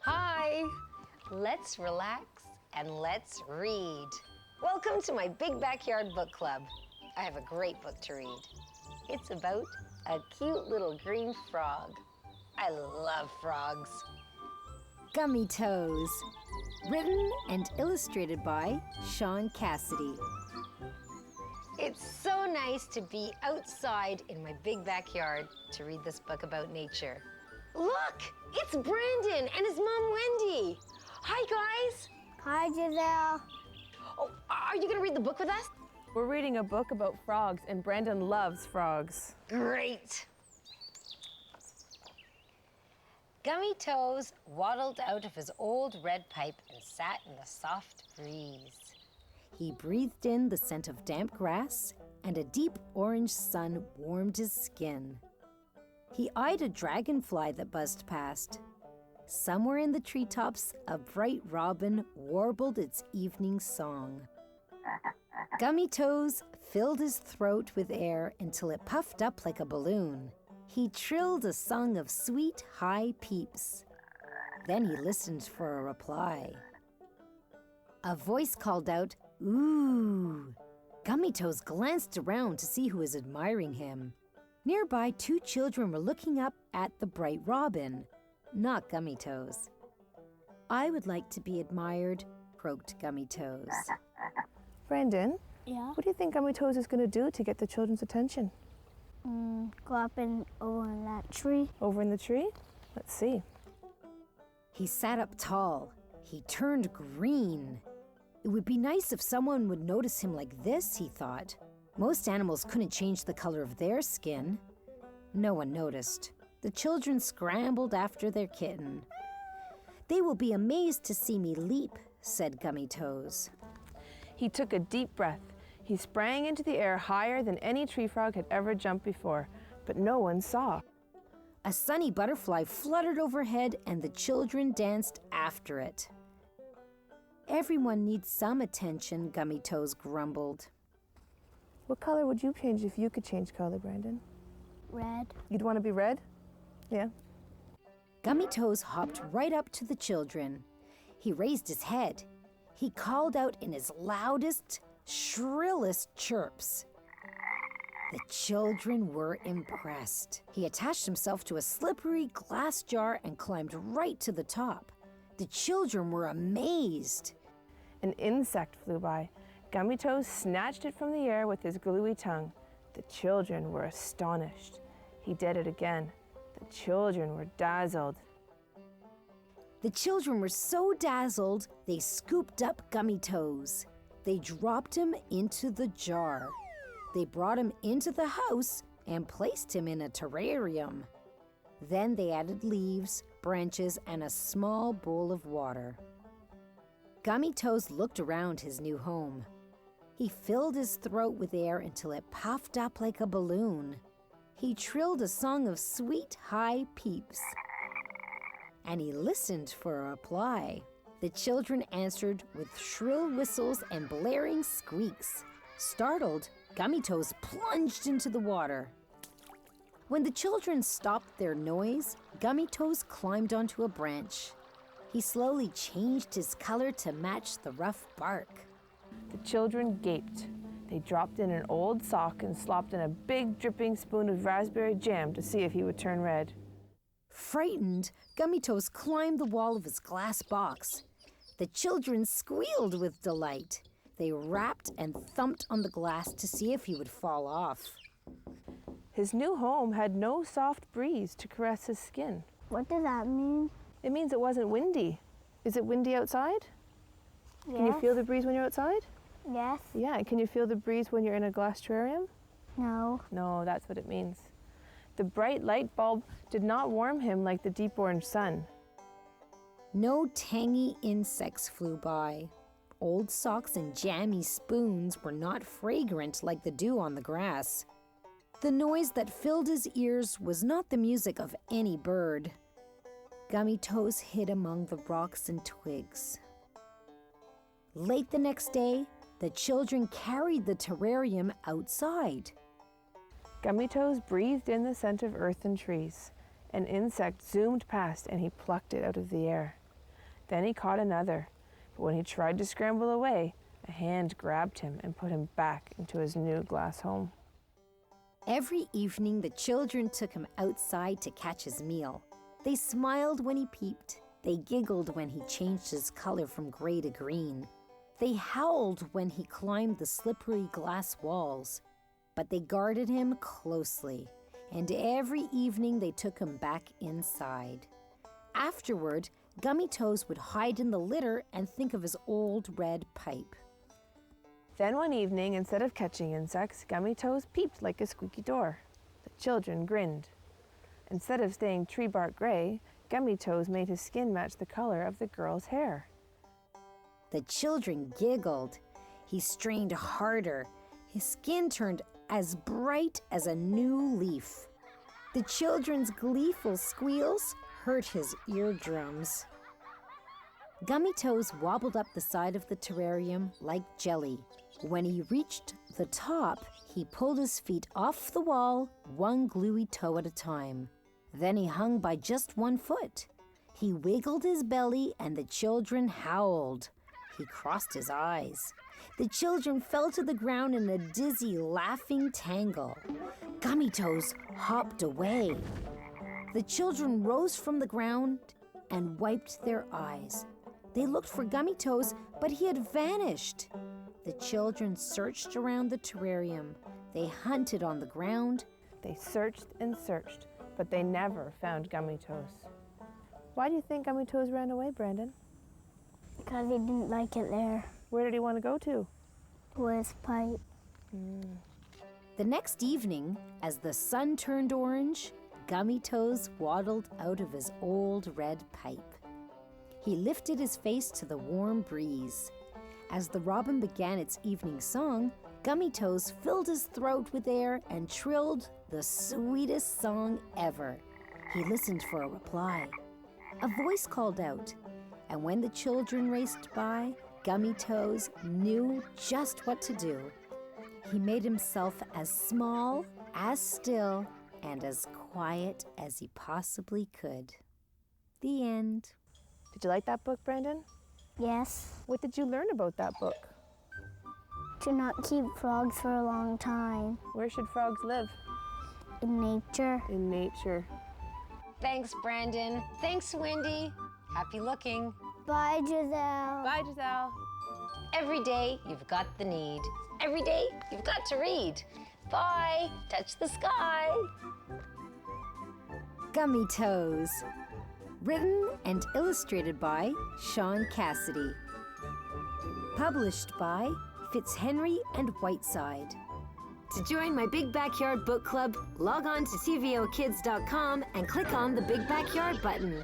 Hi! Let's relax and let's read. Welcome to my Big Backyard Book Club. I have a great book to read. It's about a cute little green frog. I love frogs. Gummy Toes, written and illustrated by Sean Cassidy. It's so nice to be outside in my big backyard to read this book about nature. Look, it's Brandon and his mom, Wendy. Hi, guys. Hi, Giselle. Oh, are you gonna read the book with us? We're reading a book about frogs, and Brandon loves frogs. Great. Gummy Toes waddled out of his old red pipe and sat in the soft breeze. He breathed in the scent of damp grass, and a deep orange sun warmed his skin. He eyed a dragonfly that buzzed past. Somewhere in the treetops, a bright robin warbled its evening song. Gummy Toes filled his throat with air until it puffed up like a balloon. He trilled a song of sweet, high peeps. Then he listened for a reply. A voice called out, "Ooh!" Gummy Toes glanced around to see who was admiring him. Nearby, two children were looking up at the bright robin, not Gummy Toes. "I would like to be admired," croaked Gummy Toes. Brandon, Yeah? what do you think Gummy Toes is going to do to get the children's attention? Go up and over in that tree. Over in the tree? Let's see. He sat up tall. He turned green. It would be nice if someone would notice him like this, he thought. Most animals couldn't change the color of their skin. No one noticed. The children scrambled after their kitten. "They will be amazed to see me leap," said Gummy Toes. He took a deep breath. He sprang into the air higher than any tree frog had ever jumped before, but no one saw. A sunny butterfly fluttered overhead and the children danced after it. "Everyone needs some attention," Gummy Toes grumbled. What color would you change if you could change color, Brandon? Red. You'd want to be red? Yeah. Gummy Toes hopped right up to the children. He raised his head. He called out in his loudest, shrillest chirps. The children were impressed. He attached himself to a slippery glass jar and climbed right to the top. The children were amazed. An insect flew by. Gummy Toes snatched it from the air with his gluey tongue. The children were astonished. He did it again. The children were dazzled. The children were so dazzled, they scooped up Gummy Toes. They dropped him into the jar. They brought him into the house and placed him in a terrarium. Then they added leaves, branches, and a small bowl of water. Gummy Toes looked around his new home. He filled his throat with air until it puffed up like a balloon. He trilled a song of sweet, high peeps. And he listened for a reply. The children answered with shrill whistles and blaring squeaks. Startled, Gummy Toes plunged into the water. When the children stopped their noise, Gummy Toes climbed onto a branch. He slowly changed his color to match the rough bark. The children gaped. They dropped in an old sock and slopped in a big dripping spoon of raspberry jam to see if he would turn red. Frightened, Gummy Toes climbed the wall of his glass box. The children squealed with delight. They rapped and thumped on the glass to see if he would fall off. His new home had no soft breeze to caress his skin. What does that mean? It means it wasn't windy. Is it windy outside? Yes. Can you feel the breeze when you're outside? Yes. Yeah, and can you feel the breeze when you're in a glass terrarium? No. No, that's what it means. The bright light bulb did not warm him like the deep orange sun. No tangy insects flew by. Old socks and jammy spoons were not fragrant like the dew on the grass. The noise that filled his ears was not the music of any bird. Gummy Toes hid among the rocks and twigs. Late the next day, the children carried the terrarium outside. Gummy Toes breathed in the scent of earth and trees. An insect zoomed past and he plucked it out of the air. Then he caught another, but when he tried to scramble away, a hand grabbed him and put him back into his new glass home. Every evening, the children took him outside to catch his meal. They smiled when he peeped. They giggled when he changed his color from gray to green. They howled when he climbed the slippery glass walls. But they guarded him closely, and every evening they took him back inside. Afterward, Gummy Toes would hide in the litter and think of his old red pipe. Then one evening, instead of catching insects, Gummy Toes peeped like a squeaky door. The children grinned. Instead of staying tree bark gray, Gummy Toes made his skin match the color of the girl's hair. The children giggled. He strained harder. His skin turned as bright as a new leaf. The children's gleeful squeals hurt his eardrums. Gummy Toes wobbled up the side of the terrarium like jelly. When he reached the top, he pulled his feet off the wall, one gluey toe at a time. Then he hung by just one foot. He wiggled his belly and the children howled. He crossed his eyes. The children fell to the ground in a dizzy, laughing tangle. Gummy Toes hopped away. The children rose from the ground and wiped their eyes. They looked for Gummy Toes, but he had vanished. The children searched around the terrarium. They hunted on the ground. They searched and searched, but they never found Gummy Toes. Why do you think Gummy Toes ran away, Brandon? Because he didn't like it there. Where did he want to go to? With pipe. The next evening, as the sun turned orange, Gummy Toes waddled out of his old red pipe. He lifted his face to the warm breeze. As the robin began its evening song, Gummy Toes filled his throat with air and trilled the sweetest song ever. He listened for a reply. A voice called out, and when the children raced by, Gummy Toes knew just what to do. He made himself as small, as still, and as quiet as he possibly could. The end. Did you like that book, Brandon? Yes. What did you learn about that book? To not keep frogs for a long time. Where should frogs live? In nature. In nature. Thanks, Brandon. Thanks, Wendy. Happy looking. Bye, Giselle. Bye, Giselle. Every day, you've got the need. Every day, you've got to read. Bye. Touch the sky. Gummy Toes. Written and illustrated by Sean Cassidy. Published by Fitzhenry and Whiteside. To join my Big Backyard Book Club, log on to tvokids.com and click on the Big Backyard button.